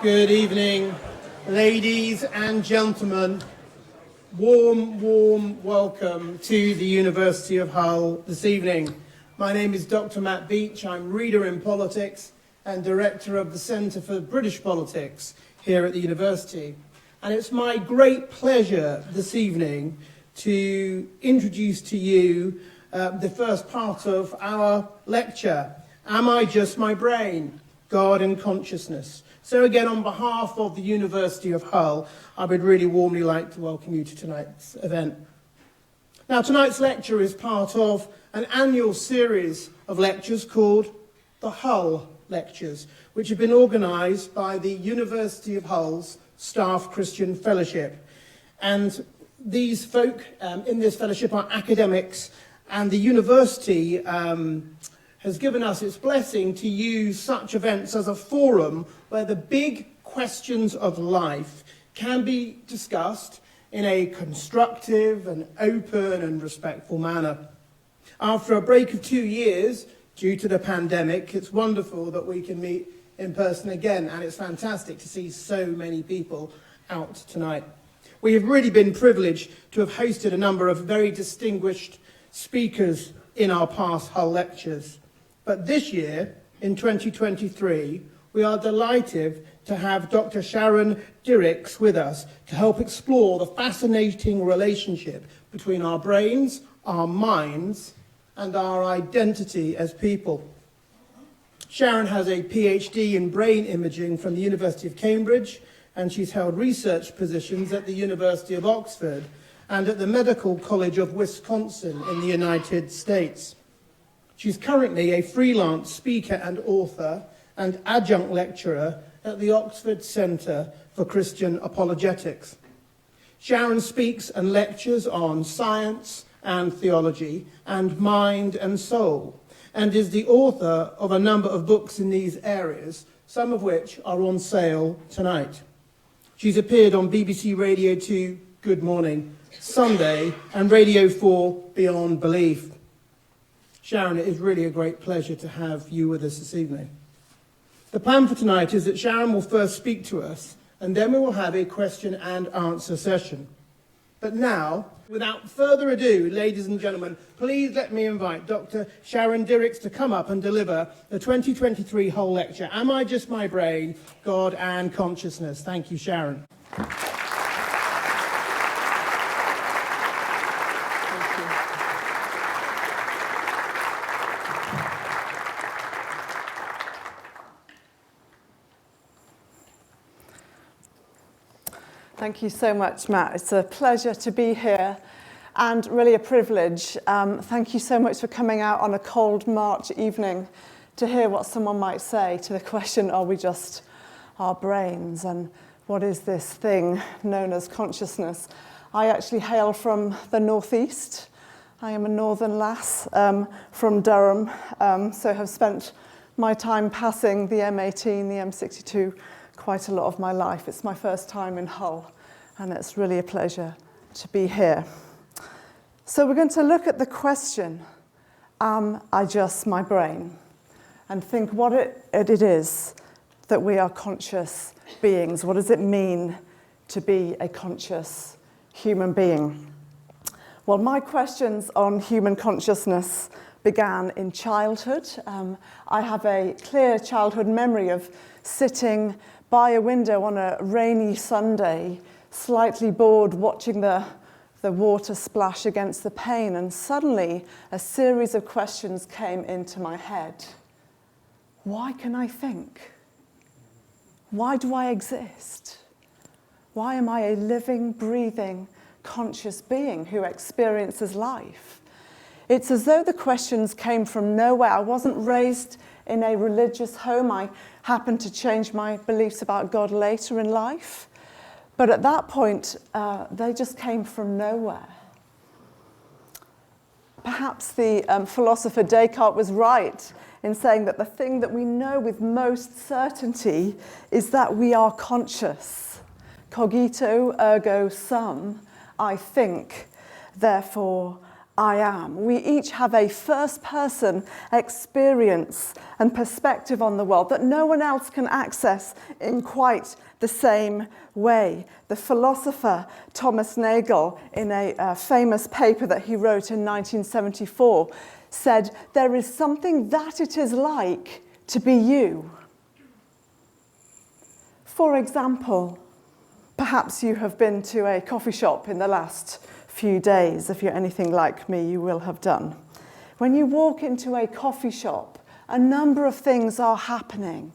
Good evening, ladies and gentlemen. Warm welcome to the University of Hull this evening. My name is Dr. Matt Beach. I'm Reader in Politics and Director of the Centre for British Politics here at the University. And it's my great pleasure this evening to introduce to you the first part of our lecture, Am I Just My Brain? God and Consciousness. So again, on behalf of the University of Hull, I would really warmly like to welcome you to tonight's event. Now, tonight's lecture is part of an annual series of lectures called the Hull Lectures, which have been organised by the University of Hull's Staff Christian Fellowship. And these folk in this fellowship are academics, and the university has given us its blessing to use such events as a forum where the big questions of life can be discussed in a constructive and open and respectful manner. After a break of 2 years due to the pandemic, it's wonderful that we can meet in person again, and it's fantastic to see so many people out tonight. We have really been privileged to have hosted a number of very distinguished speakers in our past Hull lectures. But this year, in 2023, we are delighted to have Dr. Sharon Dirckx with us to help explore the fascinating relationship between our brains, our minds, and our identity as people. Sharon has a PhD in brain imaging from the University of Cambridge, and she's held research positions at the University of Oxford and at the Medical College of Wisconsin in the United States. She's currently a freelance speaker and author and adjunct lecturer at the Oxford Centre for Christian Apologetics. Sharon speaks and lectures on science and theology and mind and soul, and is the author of a number of books in these areas, some of which are on sale tonight. She's appeared on BBC Radio 2 Good Morning Sunday and Radio 4 Beyond Belief. Sharon, it is really a great pleasure to have you with us this evening. The plan for tonight is that Sharon will first speak to us, and then we will have a question and answer session. But now, without further ado, ladies and gentlemen, please let me invite Dr. Sharon Dirckx to come up and deliver the 2023 Hull Lecture, Am I Just My Brain? God and Consciousness. Thank you, Sharon. Thank you so much, Matt. It's a pleasure to be here and really a privilege. Thank you so much for coming out on a cold March evening to hear what someone might say to the question, are we just our brains? And what is this thing known as consciousness? I actually hail from the northeast. I am a northern lass from Durham, so have spent my time passing the M18, the M62, quite a lot of my life. It's my first time in Hull, and it's really a pleasure to be here. So we're going to look at the question, am I just my brain? And think what it is that we are conscious beings. What does it mean to be a conscious human being? Well, my questions on human consciousness began in childhood. I have a clear childhood memory of sitting by a window on a rainy Sunday, slightly bored, watching the water splash against the pane, and suddenly a series of questions came into my head. Why can I think? Why do I exist? Why am I a living, breathing, conscious being who experiences life? It's as though the questions came from nowhere. I wasn't raised in a religious home. I happened to change my beliefs about God later in life. But at that point, they just came from nowhere. Perhaps the philosopher Descartes was right in saying that the thing that we know with most certainty is that we are conscious. Cogito ergo sum, I think, therefore I am. We each have a first-person experience and perspective on the world that no one else can access in quite the same way. The philosopher Thomas Nagel, in a famous paper that he wrote in 1974, said, "There is something that it is like to be you." For example, perhaps you have been to a coffee shop in the last few days. If you're anything like me, you will have done. When you walk into a coffee shop, a number of things are happening.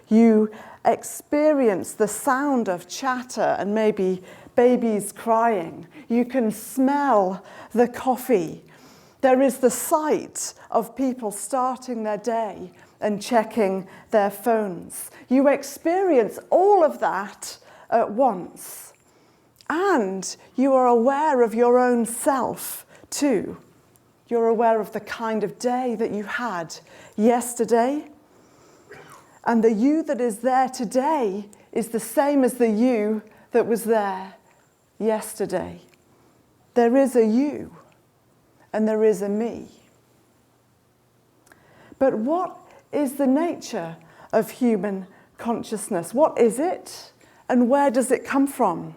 You experience the sound of chatter and maybe babies crying. You can smell the coffee. There is the sight of people starting their day and checking their phones. You experience all of that at once. And you are aware of your own self too. You're aware of the kind of day that you had yesterday. And the you that is there today is the same as the you that was there yesterday. There is a you and there is a me. But what is the nature of human consciousness? What is it and where does it come from?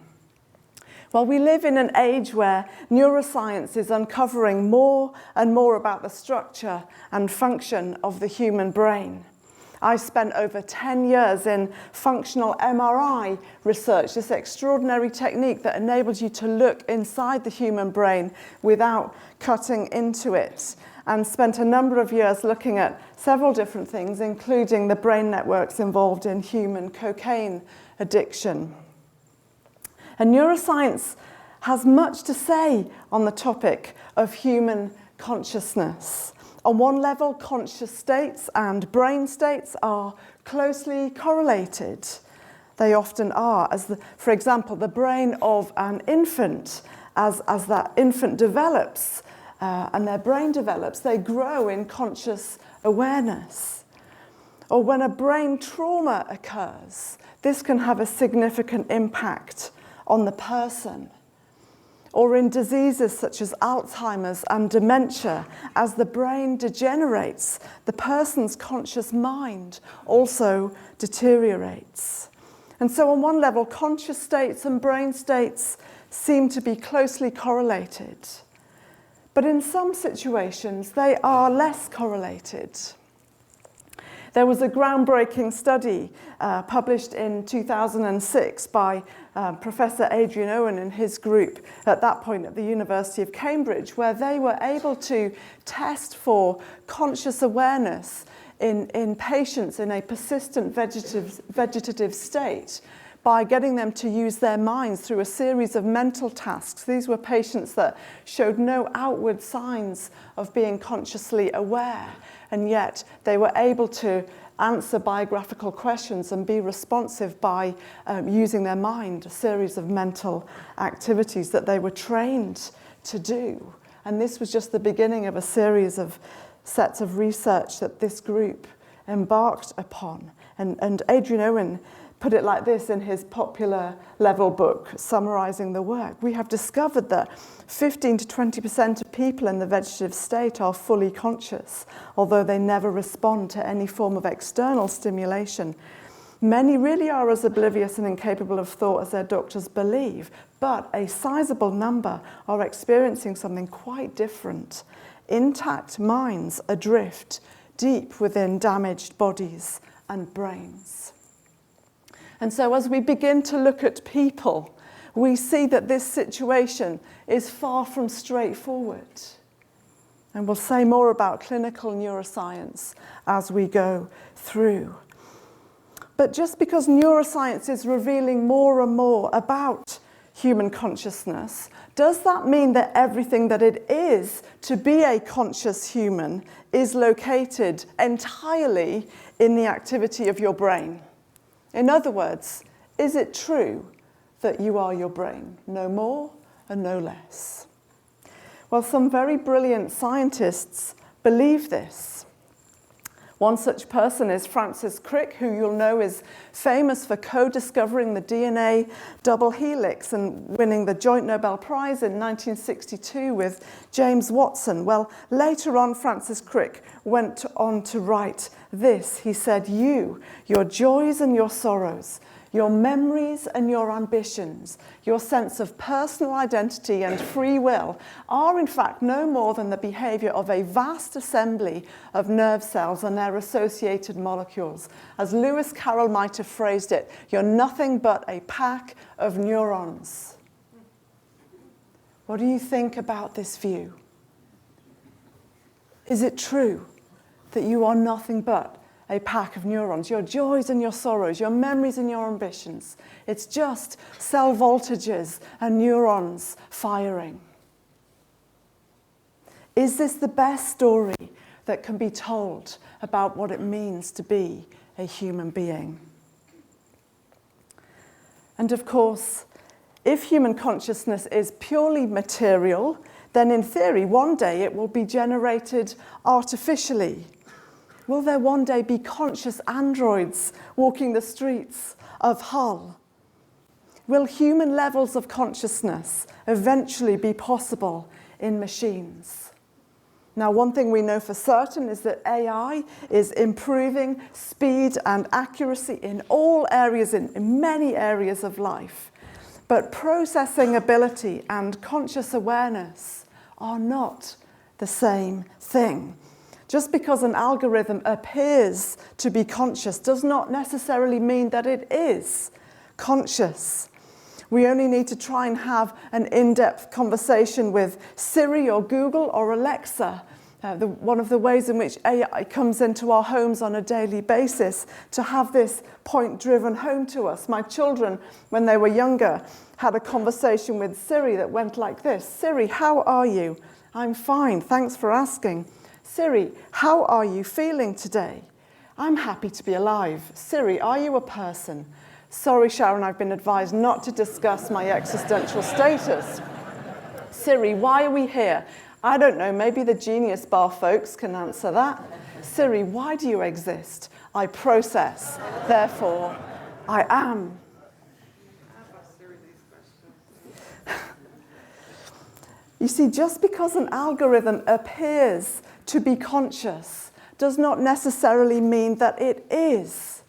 Well, we live in an age where neuroscience is uncovering more and more about the structure and function of the human brain. I spent over 10 years in functional MRI research, this extraordinary technique that enables you to look inside the human brain without cutting into it, and spent a number of years looking at several different things, including the brain networks involved in human cocaine addiction. And neuroscience has much to say on the topic of human consciousness. On one level, conscious states and brain states are closely correlated. They often are. For example, the brain of an infant, as that infant develops and their brain develops, they grow in conscious awareness. Or when a brain trauma occurs, this can have a significant impact on the person. Or in diseases such as Alzheimer's and dementia, as the brain degenerates, the person's conscious mind also deteriorates. And so on one level, conscious states and brain states seem to be closely correlated. But in some situations, they are less correlated. There was a groundbreaking study published in 2006 by Professor Adrian Owen and his group at that point at the University of Cambridge, where they were able to test for conscious awareness in patients in a persistent vegetative state by getting them to use their minds through a series of mental tasks. These were patients that showed no outward signs of being consciously aware, and yet they were able to answer biographical questions and be responsive by using their mind, a series of mental activities that they were trained to do. And this was just the beginning of a series of sets of research that this group embarked upon. And Adrian Owen put it like this in his popular level book, summarizing the work. We have discovered that 15 to 20% of people in the vegetative state are fully conscious, although they never respond to any form of external stimulation. Many really are as oblivious and incapable of thought as their doctors believe, but a sizable number are experiencing something quite different. Intact minds adrift deep within damaged bodies and brains. And so as we begin to look at people, we see that this situation is far from straightforward. And we'll say more about clinical neuroscience as we go through. But just because neuroscience is revealing more and more about human consciousness, does that mean that everything that it is to be a conscious human is located entirely in the activity of your brain? In other words, is it true that you are your brain, no more and no less? Well, some very brilliant scientists believe this. One such person is Francis Crick, who you'll know is famous for co-discovering the DNA double helix and winning the joint Nobel Prize in 1962 with James Watson. Well, later on, Francis Crick went on to write this. He said, "You, your joys and your sorrows, your memories and your ambitions, your sense of personal identity and free will are in fact no more than the behavior of a vast assembly of nerve cells and their associated molecules. As Lewis Carroll might have phrased it, you're nothing but a pack of neurons." What do you think about this view? Is it true that you are nothing but a pack of neurons, your joys and your sorrows, your memories and your ambitions? It's just cell voltages and neurons firing. Is this the best story that can be told about what it means to be a human being? And of course, if human consciousness is purely material, then in theory, one day it will be generated artificially. Will there one day be conscious androids walking the streets of Hull? Will human levels of consciousness eventually be possible in machines? Now, one thing we know for certain is that AI is improving speed and accuracy in all areas, in many areas of life. But processing ability and conscious awareness are not the same thing. Just because an algorithm appears to be conscious does not necessarily mean that it is conscious. We only need to try and have an in-depth conversation with Siri or Google or Alexa, one of the ways in which AI comes into our homes on a daily basis, to have this point driven home to us. My children, when they were younger, had a conversation with Siri that went like this. "Siri, how are you?" "I'm fine, thanks for asking." "Siri, how are you feeling today?" "I'm happy to be alive." "Siri, are you a person?" "Sorry, Sharon, I've been advised not to discuss my existential status." "Siri, why are we here?" "I don't know, maybe the Genius Bar folks can answer that." "Siri, why do you exist?" "I process, therefore I am." You see, just because an algorithm appears to be conscious does not necessarily mean that it is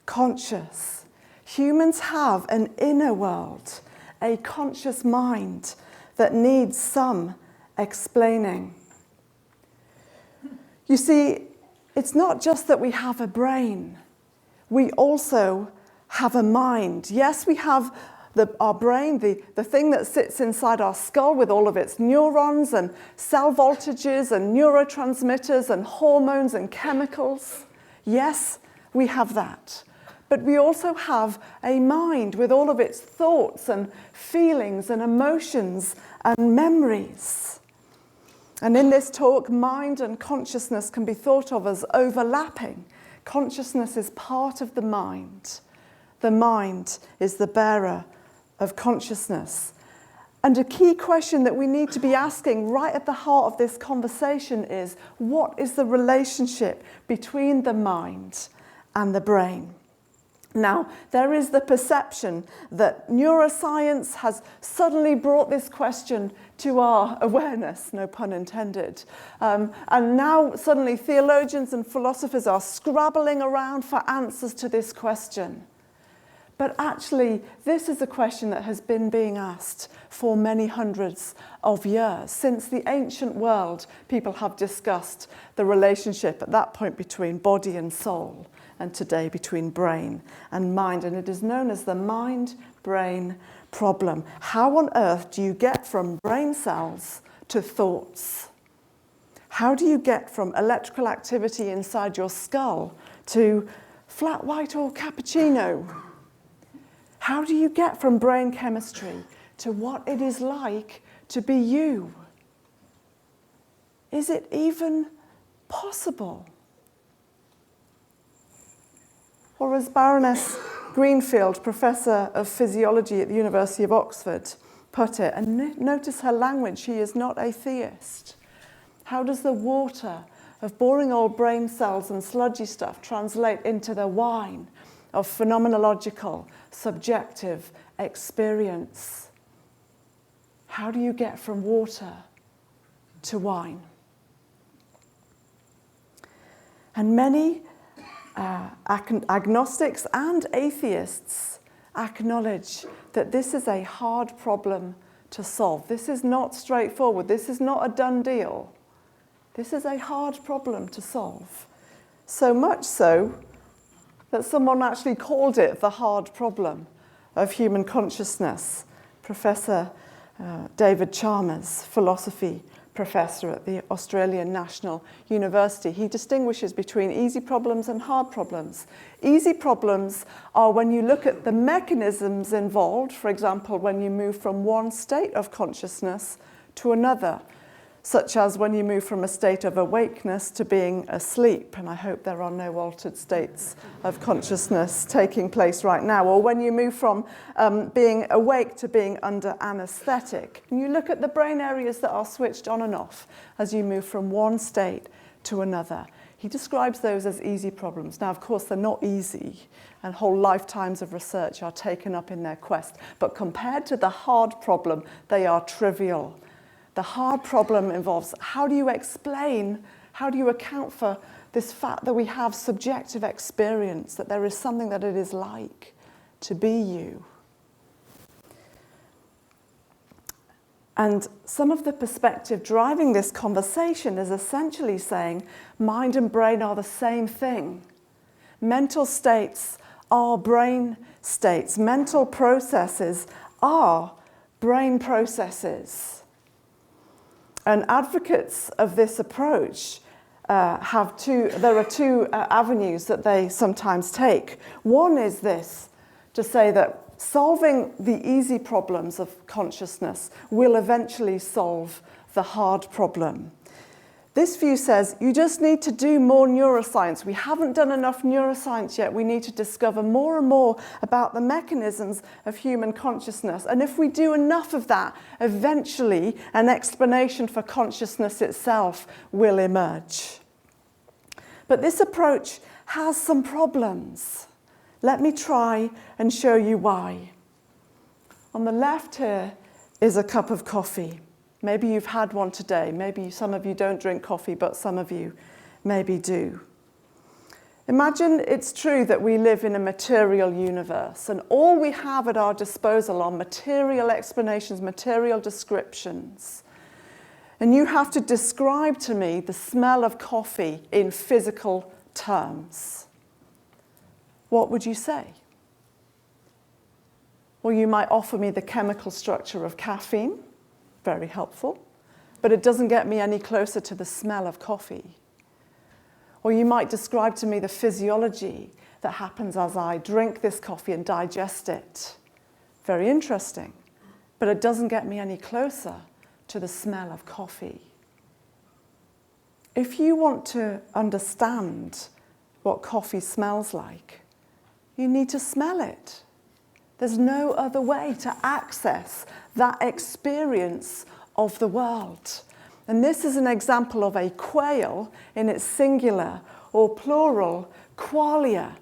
conscious. Humans have an inner world, a conscious mind that needs some explaining. You see, it's not just that we have a brain. We also have a mind. Yes, we have our brain, the thing that sits inside our skull with all of its neurons and cell voltages and neurotransmitters and hormones and chemicals. Yes, we have that. But we also have a mind with all of its thoughts and feelings and emotions and memories. And in this talk, mind and consciousness can be thought of as overlapping. Consciousness is part of the mind. The mind is the bearer of consciousness. And a key question that we need to be asking right at the heart of this conversation is, what is the relationship between the mind and the brain? Now, there is the perception that neuroscience has suddenly brought this question to our awareness, no pun intended. And now suddenly theologians and philosophers are scrabbling around for answers to this question. But actually, this is a question that has been being asked for many hundreds of years. Since the ancient world, people have discussed the relationship at that point between body and soul, and today between brain and mind. And it is known as the mind-brain problem. How on earth do you get from brain cells to thoughts? How do you get from electrical activity inside your skull to flat white or cappuccino? How do you get from brain chemistry to what it is like to be you? Is it even possible? Or as Baroness Greenfield, Professor of Physiology at the University of Oxford, put it, and notice her language, she is not a theist. How does the water of boring old brain cells and sludgy stuff translate into the wine of phenomenological, subjective experience? How do you get from water to wine? And many agnostics and atheists acknowledge that this is a hard problem to solve. This is not straightforward. This is not a done deal. This is a hard problem to solve. So much so that someone actually called it the hard problem of human consciousness. Professor David Chalmers, philosophy professor at the Australian National University, he distinguishes between easy problems and hard problems. Easy problems are when you look at the mechanisms involved, for example, when you move from one state of consciousness to another, such as when you move from a state of awakeness to being asleep, and I hope there are no altered states of consciousness taking place right now, or when you move from being awake to being under anesthetic. And you look at the brain areas that are switched on and off as you move from one state to another. He describes those as easy problems. Now, of course, they're not easy, and whole lifetimes of research are taken up in their quest, but compared to the hard problem, they are trivial. The hard problem involves how do you explain, how do you account for this fact that we have subjective experience, that there is something that it is like to be you. And some of the perspective driving this conversation is essentially saying mind and brain are the same thing. Mental states are brain states. Mental processes are brain processes. And advocates of this approach there are two avenues that they sometimes take. One is this, to say that solving the easy problems of consciousness will eventually solve the hard problem. This view says you just need to do more neuroscience. We haven't done enough neuroscience yet. We need to discover more and more about the mechanisms of human consciousness. And if we do enough of that, eventually an explanation for consciousness itself will emerge. But this approach has some problems. Let me try and show you why. On the left here is a cup of coffee. Maybe you've had one today. Maybe some of you don't drink coffee, but some of you maybe do. Imagine it's true that we live in a material universe, and all we have at our disposal are material explanations, material descriptions. And you have to describe to me the smell of coffee in physical terms. What would you say? Well, you might offer me the chemical structure of caffeine. Very helpful, but it doesn't get me any closer to the smell of coffee. Or you might describe to me the physiology that happens as I drink this coffee and digest it. Very interesting, but it doesn't get me any closer to the smell of coffee. If you want to understand what coffee smells like, you need to smell it. There's no other way to access that experience of the world. And this is an example of a quail in its singular or plural qualia.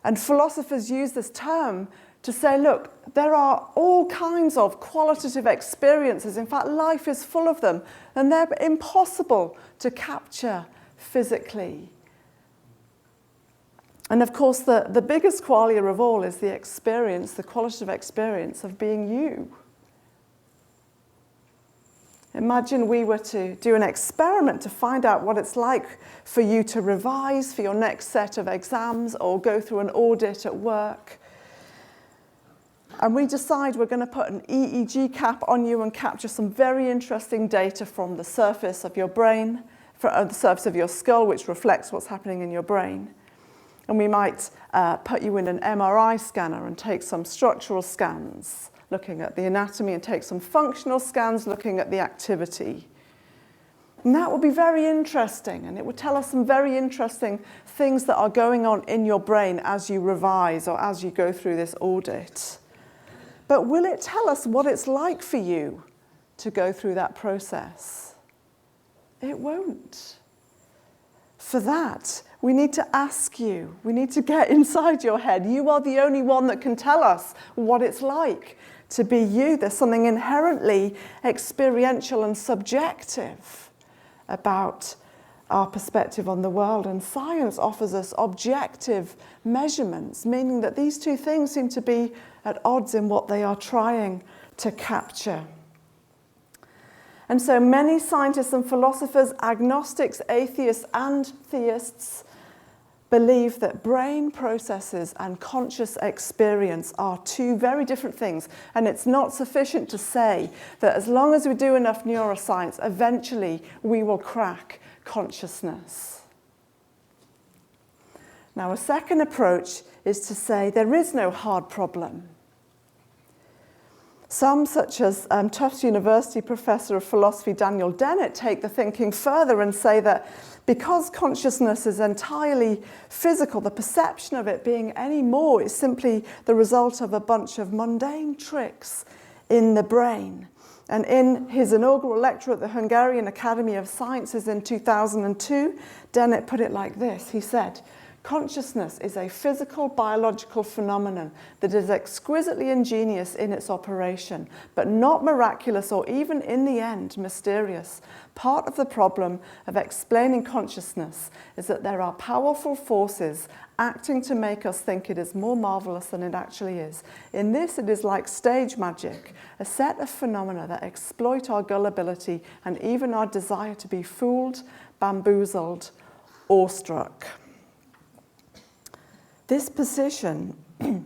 And philosophers use this term to say, look, there are all kinds of qualitative experiences. In fact, life is full of them, and they're impossible to capture physically. And of course, the biggest qualia of all is the experience, the qualitative experience of being you. Imagine we were to do an experiment to find out what it's like for you to revise for your next set of exams or go through an audit at work. And we decide we're going to put an EEG cap on you and capture some very interesting data from the surface of your brain, the surface of your skull, which reflects what's happening in your brain. And we might put you in an MRI scanner and take some structural scans, looking at the anatomy, and take some functional scans, looking at the activity. And that would be very interesting, and it would tell us some very interesting things that are going on in your brain as you revise or as you go through this audit. But will it tell us what it's like for you to go through that process? It won't. for that, we need to ask you, we need to get inside your head. You are the only one that can tell us what it's like to be you. There's something inherently experiential and subjective about our perspective on the world, and science offers us objective measurements, meaning that these two things seem to be at odds in what they are trying to capture. And so many scientists and philosophers, agnostics, atheists, and theists believe that brain processes and conscious experience are two very different things. And it's not sufficient to say that as long as we do enough neuroscience, eventually we will crack consciousness. Now, a second approach is to say there is no hard problem. Some, such as Tufts University professor of philosophy Daniel Dennett, take the thinking further and say that because consciousness is entirely physical, the perception of it being any more is simply the result of a bunch of mundane tricks in the brain. And in his inaugural lecture at the Hungarian Academy of Sciences in 2002, Dennett put it like this. He said, "Consciousness is a physical, biological phenomenon that is exquisitely ingenious in its operation, but not miraculous or even in the end mysterious. Part of the problem of explaining consciousness is that there are powerful forces acting to make us think it is more marvelous than it actually is. In this, it is like stage magic, a set of phenomena that exploit our gullibility and even our desire to be fooled, bamboozled, awestruck." This position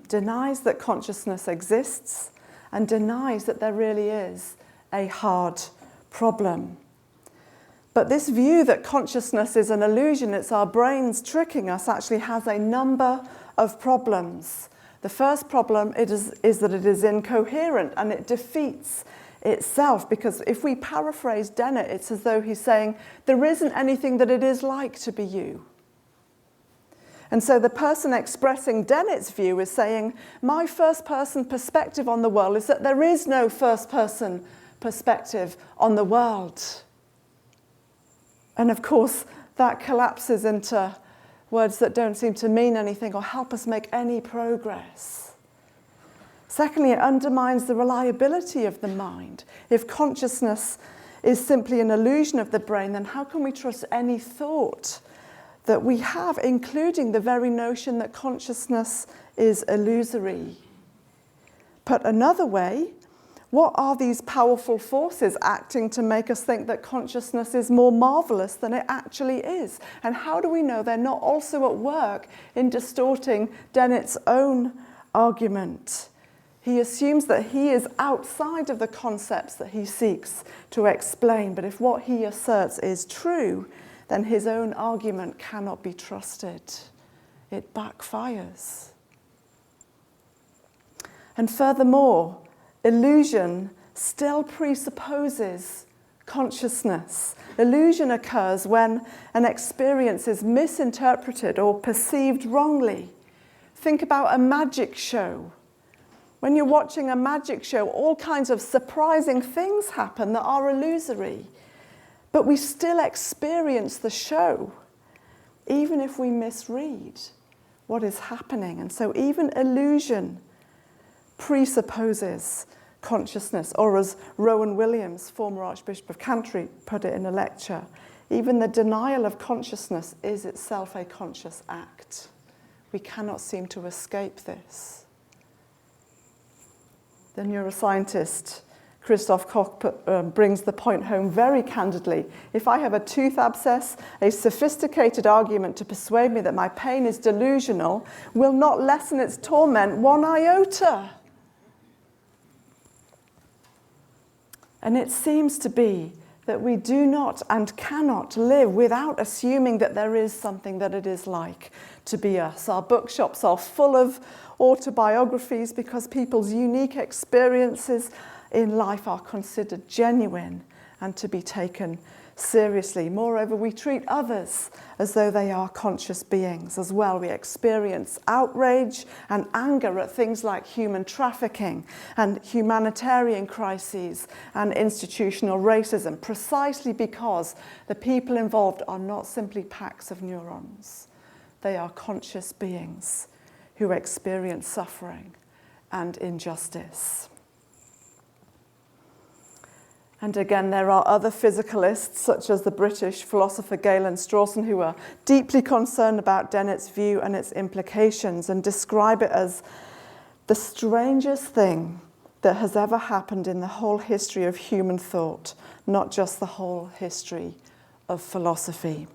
denies that consciousness exists and denies that there really is a hard problem. But this view that consciousness is an illusion, it's our brains tricking us, actually has a number of problems. The first problem is that it is incoherent and it defeats itself, because if we paraphrase Dennett, it's as though he's saying, there isn't anything that it is like to be you. And so the person expressing Dennett's view is saying, my first-person perspective on the world is that there is no first-person perspective on the world. And of course, that collapses into words that don't seem to mean anything or help us make any progress. Secondly, it undermines the reliability of the mind. If consciousness is simply an illusion of the brain, then how can we trust any thought that we have, including the very notion that consciousness is illusory? Put another way, what are these powerful forces acting to make us think that consciousness is more marvelous than it actually is? And how do we know they're not also at work in distorting Dennett's own argument? He assumes that he is outside of the concepts that he seeks to explain, but if what he asserts is true, then his own argument cannot be trusted. It backfires. And furthermore, illusion still presupposes consciousness. Illusion occurs when an experience is misinterpreted or perceived wrongly. Think about a magic show. When you're watching a magic show, all kinds of surprising things happen that are illusory. But we still experience the show, even if we misread what is happening. And so even illusion presupposes consciousness, or as Rowan Williams, former Archbishop of Canterbury, put it in a lecture, even the denial of consciousness is itself a conscious act. We cannot seem to escape this. The neuroscientist Christoph Koch brings the point home very candidly. If I have a tooth abscess, a sophisticated argument to persuade me that my pain is delusional will not lessen its torment one iota. And it seems to be that we do not and cannot live without assuming that there is something that it is like to be us. Our bookshops are full of autobiographies because people's unique experiences in life are considered genuine and to be taken seriously. Moreover, we treat others as though they are conscious beings as well. We experience outrage and anger at things like human trafficking and humanitarian crises and institutional racism, precisely because the people involved are not simply packs of neurons. They are conscious beings who experience suffering and injustice. And again, there are other physicalists, such as the British philosopher Galen Strawson, who are deeply concerned about Dennett's view and its implications, and describe it as the strangest thing that has ever happened in the whole history of human thought, not just the whole history of philosophy.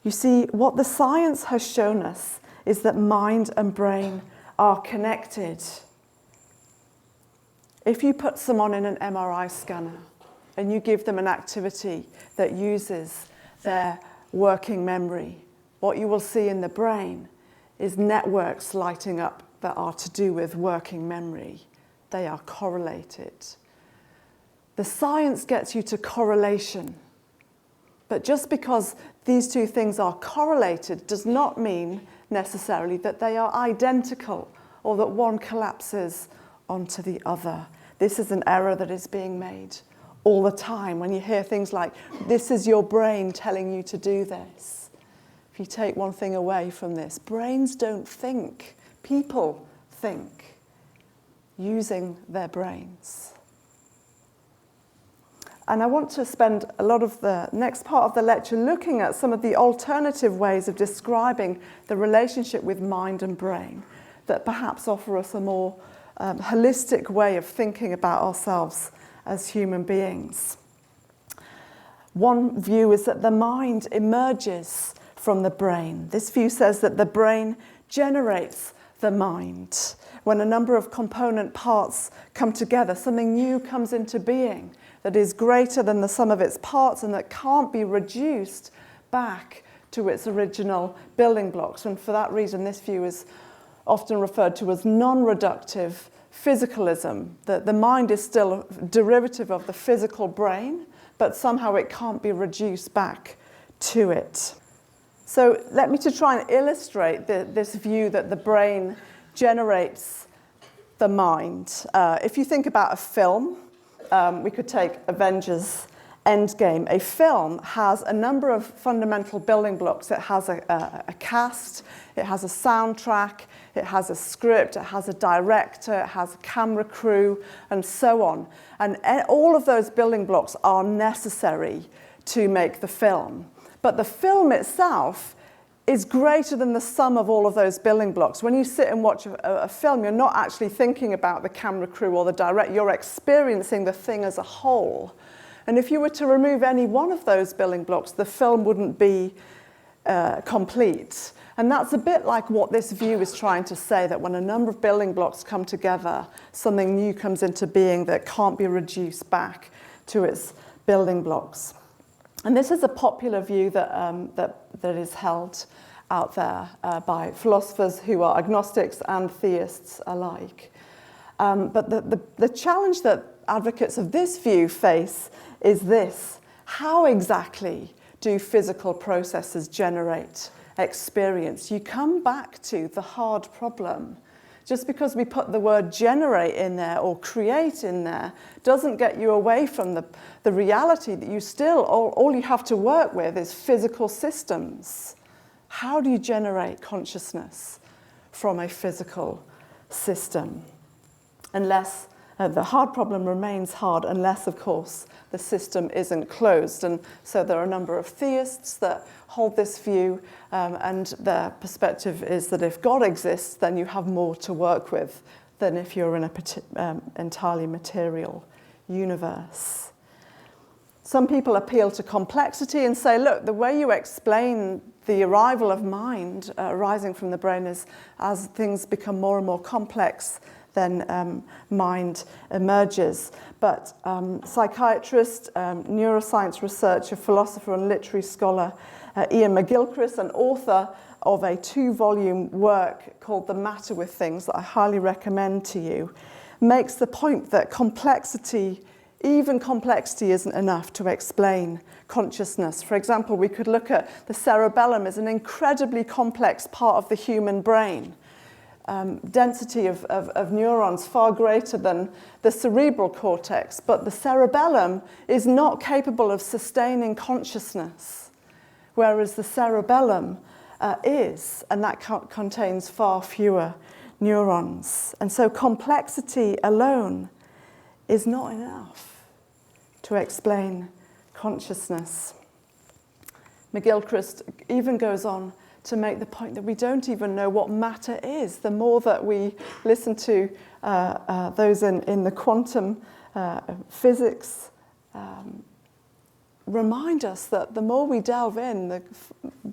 You see, what the science has shown us is that mind and brain are connected. If you put someone in an MRI scanner and you give them an activity that uses their working memory, what you will see in the brain is networks lighting up that are to do with working memory. They are correlated. The science gets you to correlation. But just because these two things are correlated does not mean necessarily that they are identical or that one collapses onto the other. This is an error that is being made all the time when you hear things like, this is your brain telling you to do this. If you take one thing away from this, brains don't think. People think using their brains. And I want to spend a lot of the next part of the lecture looking at some of the alternative ways of describing the relationship with mind and brain that perhaps offer us a more holistic way of thinking about ourselves as human beings. One view is that the mind emerges from the brain. This view says that the brain generates the mind. When a number of component parts come together, something new comes into being that is greater than the sum of its parts and that can't be reduced back to its original building blocks. And for that reason, this view is often referred to as NonReductive Physicalism, that the mind is still a derivative of the physical brain, but somehow it can't be reduced back to it. So let me try and illustrate this view that the brain generates the mind. If you think about a film, we could take Avengers Endgame. A film has a number of fundamental building blocks. It has a cast, it has a soundtrack, it has a script, it has a director, it has a camera crew, and so on. And all of those building blocks are necessary to make the film. But the film itself is greater than the sum of all of those building blocks. When you sit and watch a film, you're not actually thinking about the camera crew or the director, you're experiencing the thing as a whole. And if you were to remove any one of those building blocks, the film wouldn't be complete. And that's a bit like what this view is trying to say, that when a number of building blocks come together, something new comes into being that can't be reduced back to its building blocks. And this is a popular view that is held out there by philosophers who are agnostics and theists alike. But the challenge that advocates of this view face is this: how exactly do physical processes generate experience? You come back to the hard problem. Just because we put the word generate in there or create in there doesn't get you away from the reality that you still, all you have to work with is physical systems. How do you generate consciousness from a physical system? Unless the hard problem remains hard, unless, of course, the system isn't closed. And so there are a number of theists that hold this view, and their perspective is that if God exists, then you have more to work with than if you're in an entirely material universe. Some people appeal to complexity and say, look, the way you explain the arrival of mind arising from the brain is as things become more and more complex, then mind emerges. But psychiatrist, neuroscience researcher, philosopher and literary scholar Ian McGilchrist, an author of a 2-volume work called The Matter with Things that I highly recommend to you, makes the point that complexity even complexity isn't enough to explain consciousness. For example, we could look at the cerebellum as an incredibly complex part of the human brain. Density of neurons far greater than the cerebral cortex, but the cerebellum is not capable of sustaining consciousness, whereas the cerebellum is, and that contains far fewer neurons. And so complexity alone is not enough to explain consciousness. McGilchrist even goes on to make the point that we don't even know what matter is. The more that we listen to those in the quantum physics, remind us that the more we delve in, the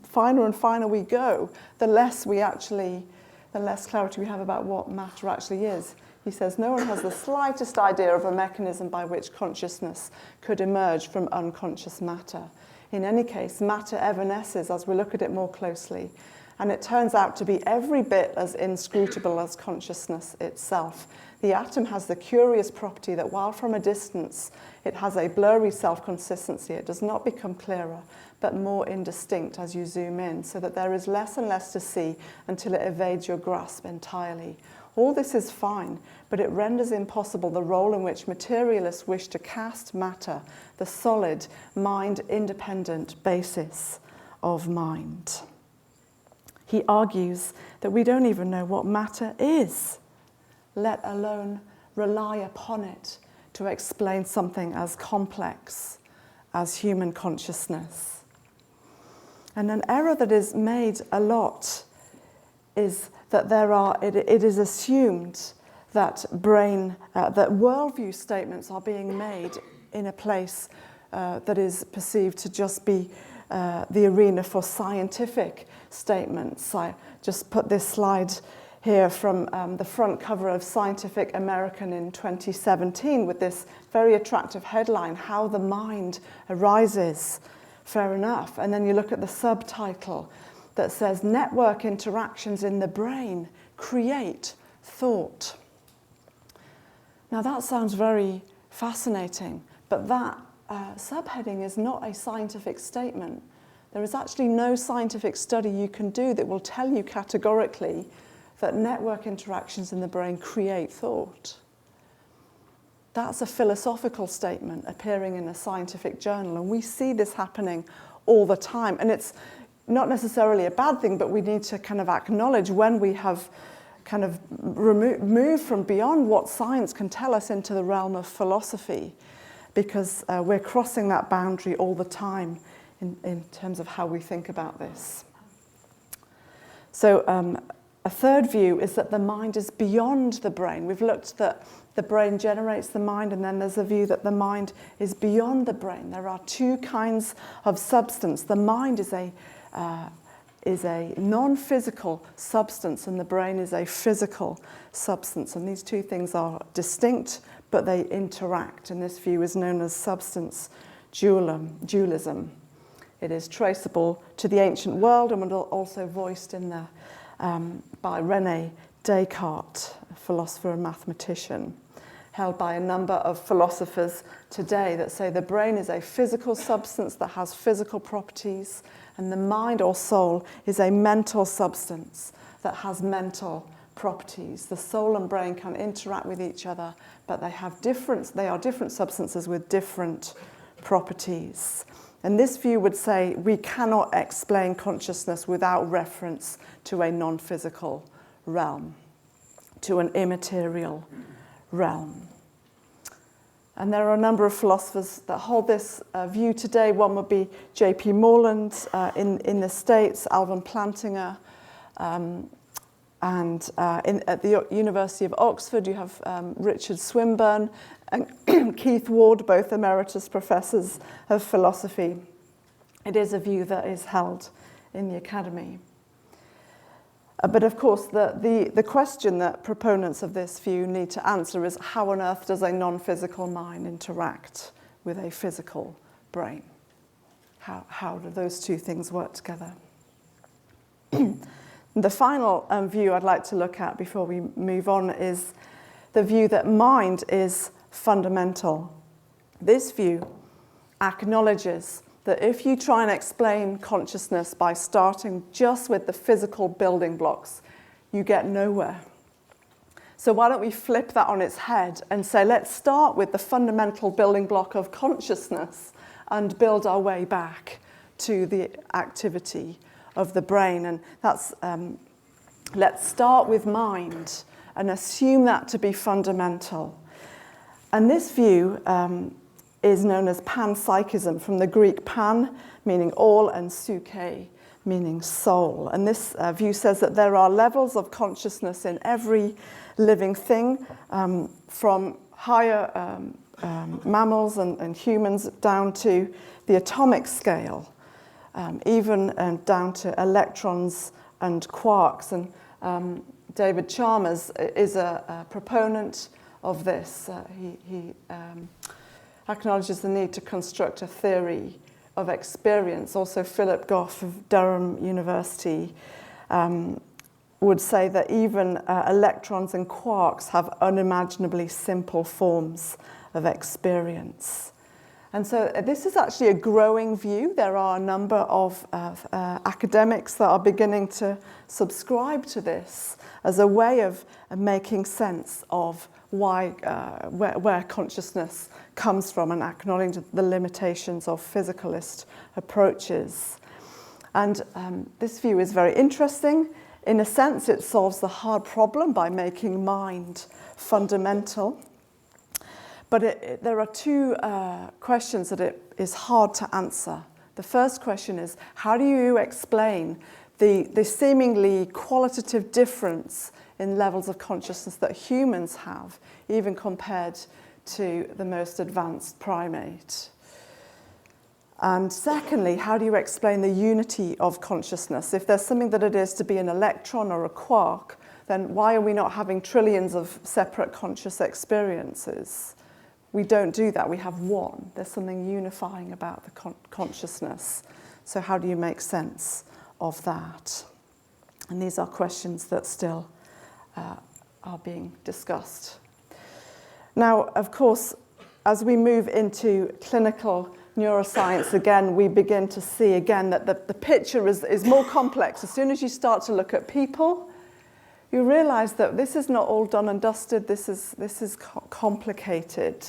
finer and finer we go, the less clarity we have about what matter actually is. He says, no one has the slightest idea of a mechanism by which consciousness could emerge from unconscious matter. In any case, matter evanesces as we look at it more closely, and it turns out to be every bit as inscrutable as consciousness itself. The atom has the curious property that while from a distance it has a blurry self-consistency, it does not become clearer, but more indistinct as you zoom in, so that there is less and less to see until it evades your grasp entirely. All this is fine, but it renders impossible the role in which materialists wish to cast matter, the solid, mind-independent basis of mind. He argues that we don't even know what matter is, let alone rely upon it to explain something as complex as human consciousness. And an error that is made a lot is that it is assumed that that worldview statements are being made in a place that is perceived to just be the arena for scientific statements. I just put this slide here from the front cover of Scientific American in 2017 with this very attractive headline, How the Mind Arises. Fair enough. And then you look at the subtitle that says, Network interactions in the brain create thought. Now that sounds very fascinating, but that subheading is not a scientific statement. There is actually no scientific study you can do that will tell you categorically that network interactions in the brain create thought. That's a philosophical statement appearing in a scientific journal, and we see this happening all the time. And it's not necessarily a bad thing, but we need to kind of acknowledge when we have kind of moved from beyond what science can tell us into the realm of philosophy, because we're crossing that boundary all the time in terms of how we think about this. So a third view is that the mind is beyond the brain. We've looked that the brain generates the mind, and then there's a view that the mind is beyond the brain. There are two kinds of substance. The mind is a non-physical substance, and the brain is a physical substance. And these two things are distinct, but they interact. And this view is known as substance dualism. It is traceable to the ancient world and was also voiced in by René Descartes, a philosopher and mathematician, held by a number of philosophers today that say the brain is a physical substance that has physical properties, and the mind or soul is a mental substance that has mental properties. The soul and brain can interact with each other, but they are different substances with different properties. And this view would say we cannot explain consciousness without reference to a non-physical realm, to an immaterial realm. And there are a number of philosophers that hold this view today. One would be J.P. Moreland in the States, Alvin Plantinga, and at the University of Oxford you have Richard Swinburne and Keith Ward, both emeritus professors of philosophy. It is a view that is held in the academy. But of course, the question that proponents of this view need to answer is, how on earth does a non-physical mind interact with a physical brain? How do those two things work together? The final view I'd like to look at before we move on is the view that mind is fundamental This view acknowledges that if you try and explain consciousness by starting just with the physical building blocks, you get nowhere. So why don't we flip that on its head and say, let's start with the fundamental building block of consciousness and build our way back to the activity of the brain. And that's, let's start with mind and assume that to be fundamental. And this view is known as panpsychism, from the Greek pan, meaning all, and psyche, meaning soul. And this view says that there are levels of consciousness in every living thing, from higher mammals and humans down to the atomic scale, even down to electrons and quarks. And David Chalmers is a proponent of this. He acknowledges the need to construct a theory of experience. Also, Philip Goff of Durham University would say that even electrons and quarks have unimaginably simple forms of experience. And so this is actually a growing view. There are a number of academics that are beginning to subscribe to this as a way of making sense of where consciousness comes from and acknowledging the limitations of physicalist approaches. And this view is very interesting. In a sense, it solves the hard problem by making mind fundamental. But there are two questions that it is hard to answer. The first question is, how do you explain the seemingly qualitative difference in levels of consciousness that humans have, even compared to the most advanced primate? And secondly, how do you explain the unity of consciousness? If there's something that it is to be an electron or a quark, then why are we not having trillions of separate conscious experiences? We don't do that. We have one. There's something unifying about the consciousness. So how do you make sense of that? And these are questions that still are being discussed. Now, of course, as we move into clinical neuroscience, again, we begin to see again that the picture is more complex. As soon as you start to look at people, you realize that this is not all done and dusted. This is complicated.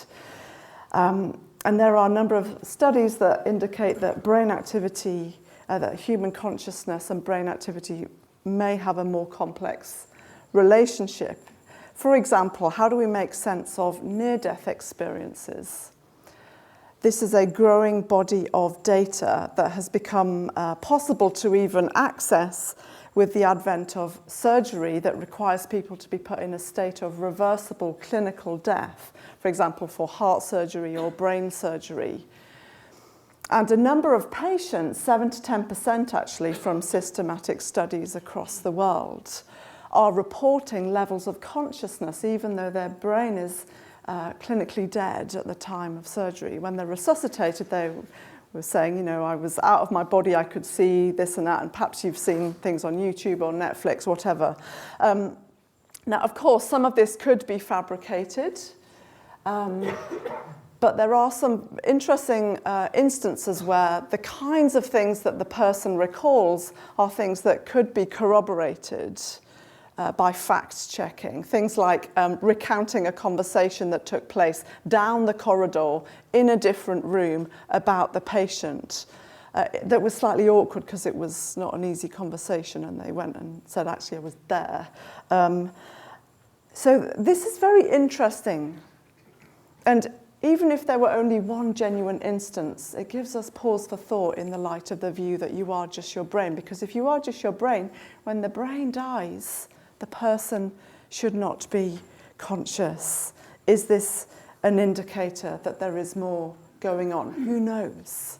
And there are a number of studies that indicate that brain activity, that human consciousness and brain activity may have a more complex relationship. For example, how do we make sense of near-death experiences? This is a growing body of data that has become possible to even access with the advent of surgery that requires people to be put in a state of reversible clinical death, for example, for heart surgery or brain surgery. And a number of patients, 7 to 10% actually, from systematic studies across the world, are reporting levels of consciousness, even though their brain is clinically dead at the time of surgery. When they're resuscitated, they were saying, you know, I was out of my body, I could see this and that, and perhaps you've seen things on YouTube or Netflix, whatever. Now, of course, some of this could be fabricated, but there are some interesting instances where the kinds of things that the person recalls are things that could be corroborated by fact-checking. Things like recounting a conversation that took place down the corridor in a different room about the patient. That was slightly awkward because it was not an easy conversation, and they went and said, actually, I was there. So this is very interesting. And even if there were only one genuine instance, it gives us pause for thought in the light of the view that you are just your brain. Because if you are just your brain, when the brain dies, the person should not be conscious. Is this an indicator that there is more going on? Who knows?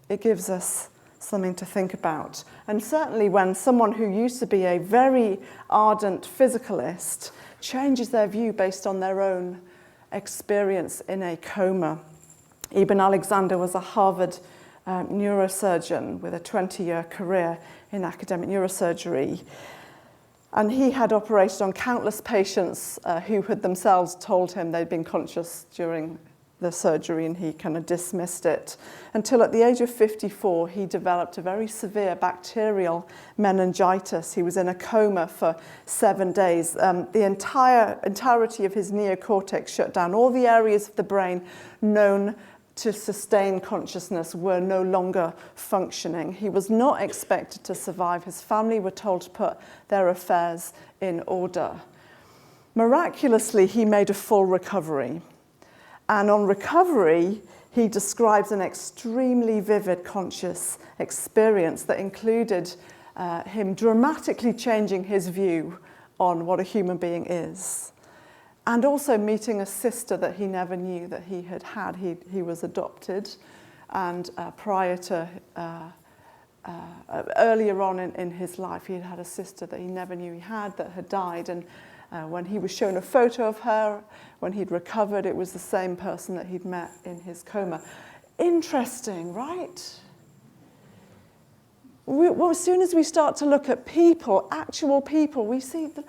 It gives us something to think about. And certainly when someone who used to be a very ardent physicalist changes their view based on their own experience in a coma. Ibn Alexander was a Harvard neurosurgeon with a 20-year career in academic neurosurgery. And he had operated on countless patients who had themselves told him they'd been conscious during the surgery and he kind of dismissed it until at the age of 54 he developed a very severe bacterial meningitis. He was in a coma for 7 days. The entirety of his neocortex shut down. All the areas of the brain known to sustain consciousness were no longer functioning. He was not expected to survive. His family were told to put their affairs in order. Miraculously, he made a full recovery. And on recovery, he describes an extremely vivid conscious experience that included him dramatically changing his view on what a human being is. And also meeting a sister that he never knew that he had had. He was adopted, and prior to, earlier on in his life, he had had a sister that he never knew he had that had died. And when he was shown a photo of her, when he'd recovered, it was the same person that he'd met in his coma. Interesting, right? Well, as soon as we start to look at people, actual people, we see that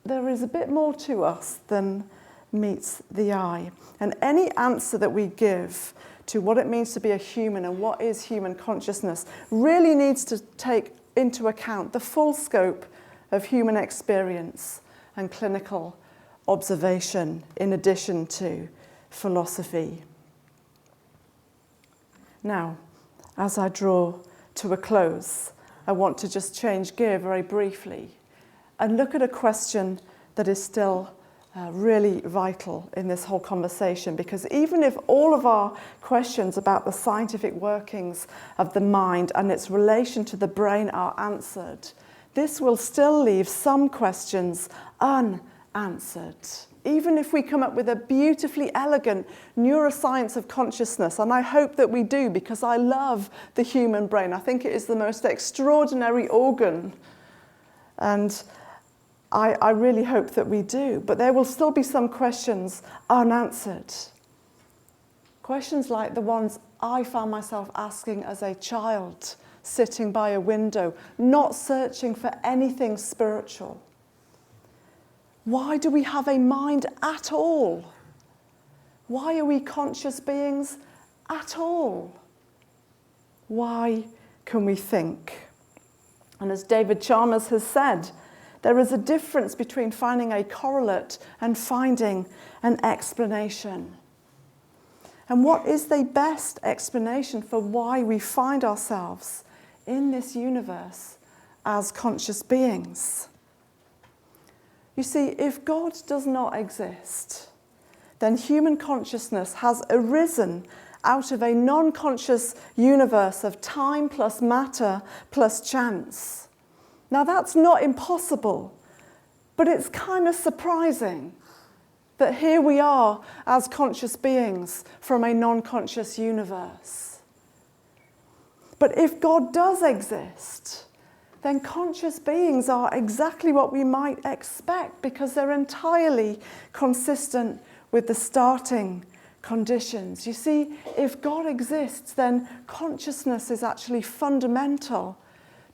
there is a bit more to us than meets the eye. And any answer that we give to what it means to be a human and what is human consciousness really needs to take into account the full scope of human experience and clinical observation in addition to philosophy. Now, as I draw to a close, I want to just change gear very briefly and look at a question that is still really vital in this whole conversation, because even if all of our questions about the scientific workings of the mind and its relation to the brain are answered, this will still leave some questions unanswered. Even if we come up with a beautifully elegant neuroscience of consciousness, and I hope that we do, because I love the human brain. I think it is the most extraordinary organ, and I really hope that we do. But there will still be some questions unanswered. Questions like the ones I found myself asking as a child, sitting by a window, not searching for anything spiritual. Why do we have a mind at all? Why are we conscious beings at all? Why can we think? And as David Chalmers has said, there is a difference between finding a correlate and finding an explanation. And what is the best explanation for why we find ourselves in this universe as conscious beings? You see, if God does not exist, then human consciousness has arisen out of a non-conscious universe of time plus matter plus chance. Now, that's not impossible, but it's kind of surprising that here we are as conscious beings from a non-conscious universe. But if God does exist, then conscious beings are exactly what we might expect, because they're entirely consistent with the starting conditions. You see, if God exists, then consciousness is actually fundamental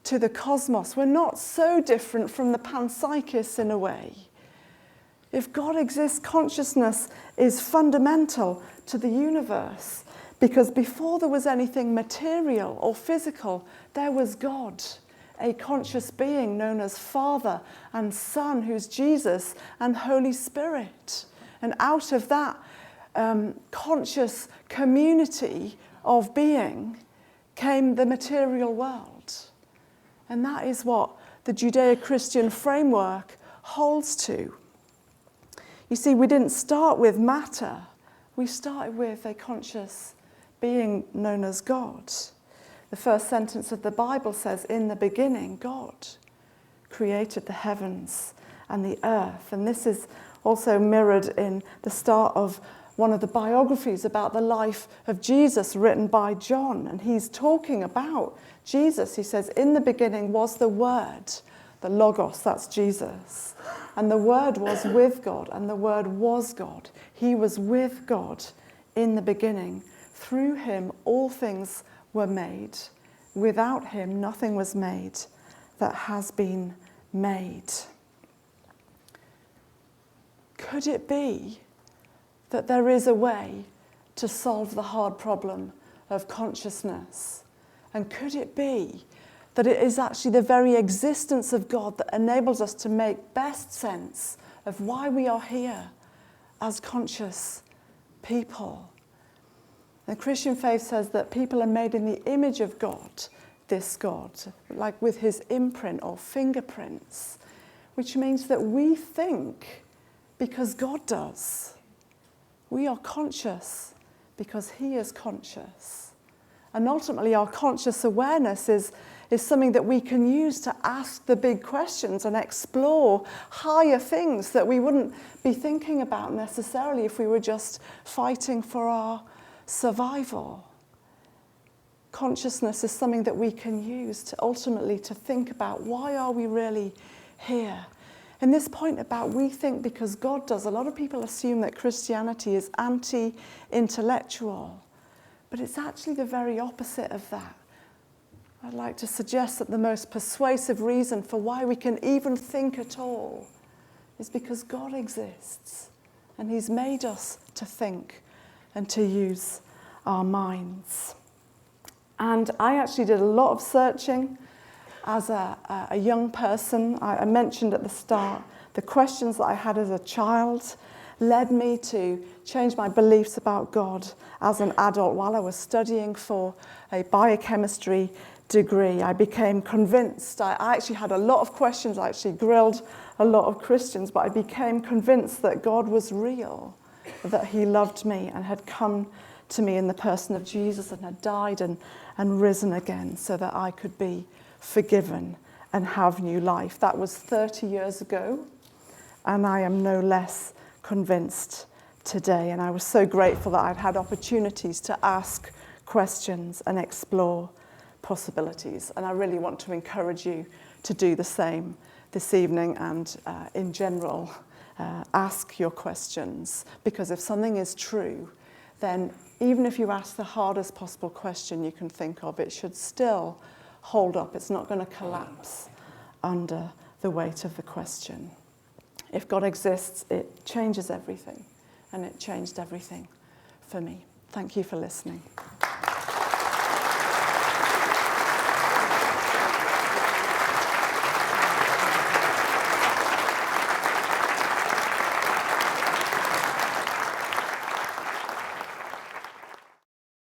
to the cosmos. We're not so different from the panpsychists in a way. If God exists, consciousness is fundamental to the universe, because before there was anything material or physical, there was God, a conscious being known as Father and Son, who's Jesus, and Holy Spirit. And out of that conscious community of being came the material world. And that is what the Judeo-Christian framework holds to. You see, we didn't start with matter. We started with a conscious being known as God. The first sentence of the Bible says, "In the beginning, God created the heavens and the earth." And this is also mirrored in the start of one of the biographies about the life of Jesus written by John. And he's talking about Jesus. He says, "In the beginning was the Word," the Logos, that's Jesus. "And the Word was with God, and the Word was God." He was with God in the beginning. Through him all things were made. Without him nothing was made that has been made. Could it be that there is a way to solve the hard problem of consciousness? And could it be that it is actually the very existence of God that enables us to make best sense of why we are here as conscious people? The Christian faith says that people are made in the image of God, this God, like with his imprint or fingerprints, which means that we think because God does. We are conscious because he is conscious. And ultimately our conscious awareness is something that we can use to ask the big questions and explore higher things that we wouldn't be thinking about necessarily if we were just fighting for our survival. Consciousness is something that we can use to ultimately to think about, why are we really here? And this point about we think because God does, a lot of people assume that Christianity is anti-intellectual, but it's actually the very opposite of that. I'd like to suggest that the most persuasive reason for why we can even think at all is because God exists and he's made us to think and to use our minds. And I actually did a lot of searching as a young person. I mentioned at the start the questions that I had as a child led me to change my beliefs about God as an adult while I was studying for a biochemistry degree. I became convinced. I actually had a lot of questions. I actually grilled a lot of Christians, but I became convinced that God was real, that he loved me and had come to me in the person of Jesus and had died and risen again so that I could be forgiven and have new life. That was 30 years ago, and I am no less convinced today. And I was so grateful that I'd had opportunities to ask questions and explore possibilities. And I really want to encourage you to do the same this evening and in general, ask your questions. Because if something is true, then even if you ask the hardest possible question you can think of, it should still hold up. It's not going to collapse under the weight of the question. If God exists, it changes everything, and it changed everything for me. Thank you for listening.